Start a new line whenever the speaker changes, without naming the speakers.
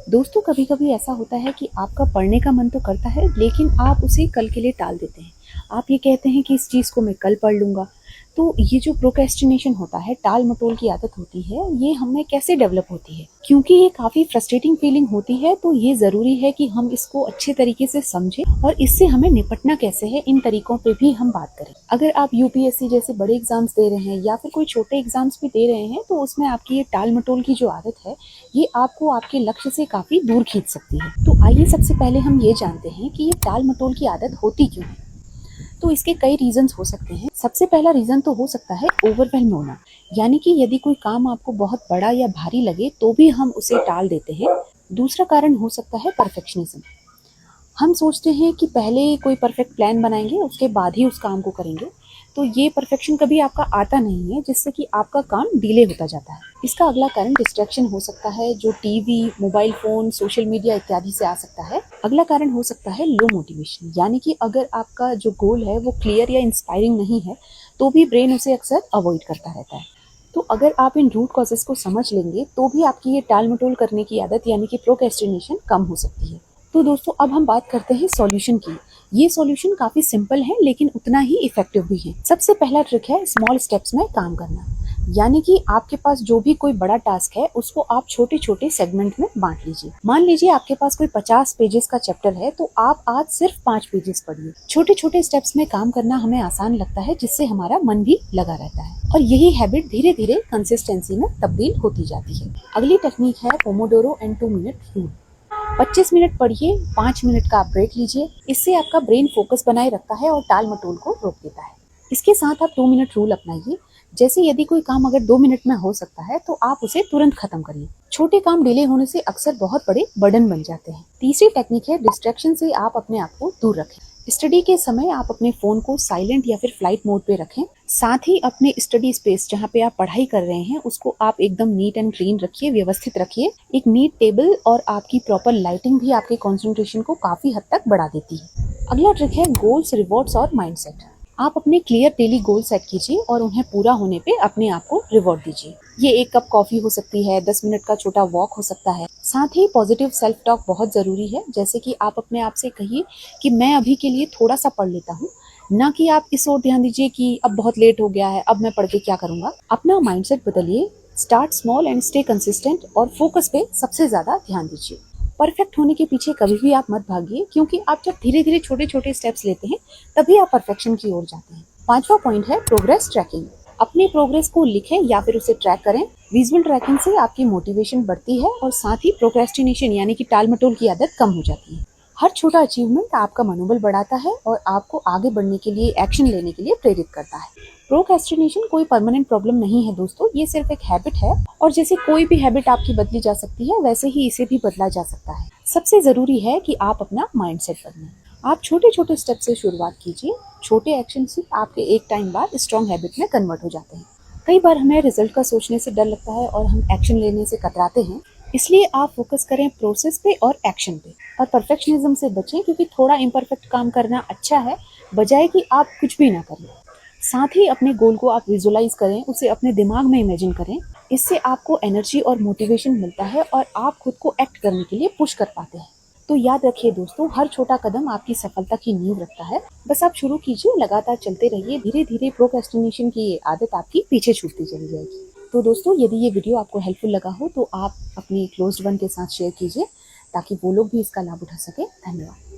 दोस्तों कभी कभी ऐसा होता है कि आपका पढ़ने का मन तो करता है लेकिन आप उसे कल के लिए टाल देते हैं। आप ये कहते हैं कि इस चीज़ को मैं कल पढ़ लूँगा। तो ये जो प्रोक्रेस्टिनेशन होता है, टाल मटोल की आदत होती है, ये हमें कैसे डेवलप होती है? क्योंकि ये काफ़ी फ्रस्ट्रेटिंग फीलिंग होती है, तो ये ज़रूरी है कि हम इसको अच्छे तरीके से समझें और इससे हमें निपटना कैसे है, इन तरीकों पे भी हम बात करें। अगर आप यूपीएससी जैसे बड़े एग्जाम्स दे रहे हैं या फिर कोई छोटे एग्जाम्स भी दे रहे हैं, तो उसमें आपकी ये टाल मटोल की जो आदत है, ये आपको आपके लक्ष्य से काफ़ी दूर खींच सकती है। तो आइए सबसे पहले हम ये जानते हैं कि ये टाल मटोल की आदत होती क्यों है। तो इसके कई रीजंस हो सकते हैं। सबसे पहला रीजन तो हो सकता है ओवरवेल्म होना, यानी कि यदि कोई काम आपको बहुत बड़ा या भारी लगे तो भी हम उसे टाल देते हैं। दूसरा कारण हो सकता है परफेक्शनिज्म। हम सोचते हैं कि पहले कोई परफेक्ट प्लान बनाएंगे, उसके बाद ही उस काम को करेंगे। तो ये परफेक्शन कभी आपका आता नहीं है, जिससे कि आपका काम डिले होता जाता है। इसका अगला कारण डिस्ट्रैक्शन हो सकता है, जो TV, mobile phone, social media इत्यादि से आ सकता है। अगला कारण हो सकता है लो मोटिवेशन, यानी कि अगर आपका जो गोल है वो क्लियर या इंस्पायरिंग नहीं है, तो भी ब्रेन उसे अक्सर अवॉइड करता रहता है। तो अगर आप इन रूट कॉजेस को समझ लेंगे तो भी आपकी ये टाल मटोल करने की आदत यानी कि प्रोक्रेस्टिनेशन कम हो सकती है। तो दोस्तों अब हम बात करते हैं सॉल्यूशन की। ये सॉल्यूशन काफी सिंपल है लेकिन उतना ही इफेक्टिव भी है। सबसे पहला ट्रिक है स्मॉल स्टेप्स में काम करना, यानी कि आपके पास जो भी कोई बड़ा टास्क है उसको आप छोटे छोटे सेगमेंट में बांट लीजिए। मान लीजिए आपके पास कोई 50 पेजेस का चैप्टर है, तो आप आज सिर्फ 5 पेजेस पढ़िए। छोटे छोटे स्टेप्स में काम करना हमें आसान लगता है, जिससे हमारा मन भी लगा रहता है और यही हैबिट धीरे धीरे कंसिस्टेंसी में तब्दील होती जाती है। अगली टेक्निक है Pomodoro and 2 minute rule. 25 minute पढ़िए, 5 मिनट का आप ब्रेक लीजिए। इससे आपका ब्रेन फोकस बनाए रखता है और टाल मटोल को रोक देता है। इसके साथ आप 2 मिनट रूल अपनाइए। जैसे यदि कोई काम अगर 2 मिनट में हो सकता है तो आप उसे तुरंत खत्म करिए। छोटे काम डिले होने से अक्सर बहुत बड़े बर्डन बन जाते हैं। तीसरी टेक्निक है डिस्ट्रैक्शन से आप अपने आप को दूर रखें। स्टडी के समय आप अपने फोन को साइलेंट या फिर फ्लाइट मोड पे रखें। साथ ही अपने स्टडी स्पेस जहाँ पे आप पढ़ाई कर रहे हैं उसको आप एकदम नीट एंड क्लीन रखिए, व्यवस्थित रखिए। एक नीट टेबल और आपकी प्रॉपर लाइटिंग भी आपके कंसंट्रेशन को काफी हद तक बढ़ा देती है। अगला ट्रिक है गोल्स, रिवॉर्ड्स और माइंडसेट। आप अपने क्लियर डेली गोल सेट कीजिए और उन्हें पूरा होने पे अपने आप को रिवॉर्ड दीजिए। ये 1 कप कॉफी हो सकती है, 10 मिनट का छोटा वॉक हो सकता है। साथ ही पॉजिटिव सेल्फ टॉक बहुत जरूरी है, जैसे कि आप अपने आप से कहिए कि मैं अभी के लिए थोड़ा सा पढ़ लेता हूँ, ना कि आप इस ओर ध्यान दीजिए कि अब बहुत लेट हो गया है, अब मैं पढ़ के क्या करूंगा। अपना माइंडसेट बदलिए, start small and stay consistent और फोकस पे सबसे ज्यादा ध्यान दीजिए। परफेक्ट होने के पीछे कभी भी आप मत भागिए, क्योंकि आप जब धीरे धीरे छोटे छोटे स्टेप्स लेते हैं तभी आप परफेक्शन की ओर जाते हैं। 5वां पॉइंट है प्रोग्रेस ट्रैकिंग। अपनी प्रोग्रेस को लिखें या फिर उसे ट्रैक करें। विजुअल ट्रैकिंग से आपकी मोटिवेशन बढ़ती है और साथ ही प्रोक्रेस्टिनेशन यानी कि टाल मटोल की आदत कम हो जाती है। हर छोटा अचीवमेंट आपका मनोबल बढ़ाता है और आपको आगे बढ़ने के लिए, एक्शन लेने के लिए प्रेरित करता है। प्रोक्रेस्टिनेशन कोई परमानेंट प्रॉब्लम नहीं है दोस्तों, ये सिर्फ एक हैबिट है और जैसे कोई भी हैबिट आपकी बदली जा सकती है, वैसे ही इसे भी बदला जा सकता है। सबसे जरूरी है कि आप अपना माइंडसेट बदलें। आप छोटे छोटे स्टेप से शुरुआत कीजिए। छोटे एक्शन से आपके एक टाइम बाद स्ट्रॉन्ग हैबिट में कन्वर्ट हो जाते हैं। कई बार हमें रिजल्ट का सोचने से डर लगता है और हम एक्शन लेने से कतराते हैं, इसलिए आप फोकस करें प्रोसेस पे और एक्शन पे। और परफेक्शनिज्म से बचें, क्योंकि थोड़ा इम्परफेक्ट काम करना अच्छा है, बजाय कि आप कुछ भी ना करें। साथ ही अपने गोल को आप विजुअलाइज करें, उसे अपने दिमाग में इमेजिन करें। इससे आपको एनर्जी और मोटिवेशन मिलता है और आप खुद को एक्ट करने के लिए पुश कर पाते हैं। तो याद रखिए दोस्तों, हर छोटा कदम आपकी सफलता की नींव रखता है। बस आप शुरू कीजिए, लगातार चलते रहिए, धीरे धीरे प्रोक्रेस्टिनेशन की ये आदत आपकी पीछे छूटती चली जाएगी। तो दोस्तों, यदि ये वीडियो आपको हेल्पफुल लगा हो तो आप अपने क्लोज्ड वन के साथ शेयर कीजिए, ताकि वो लोग भी इसका लाभ उठा सके। धन्यवाद।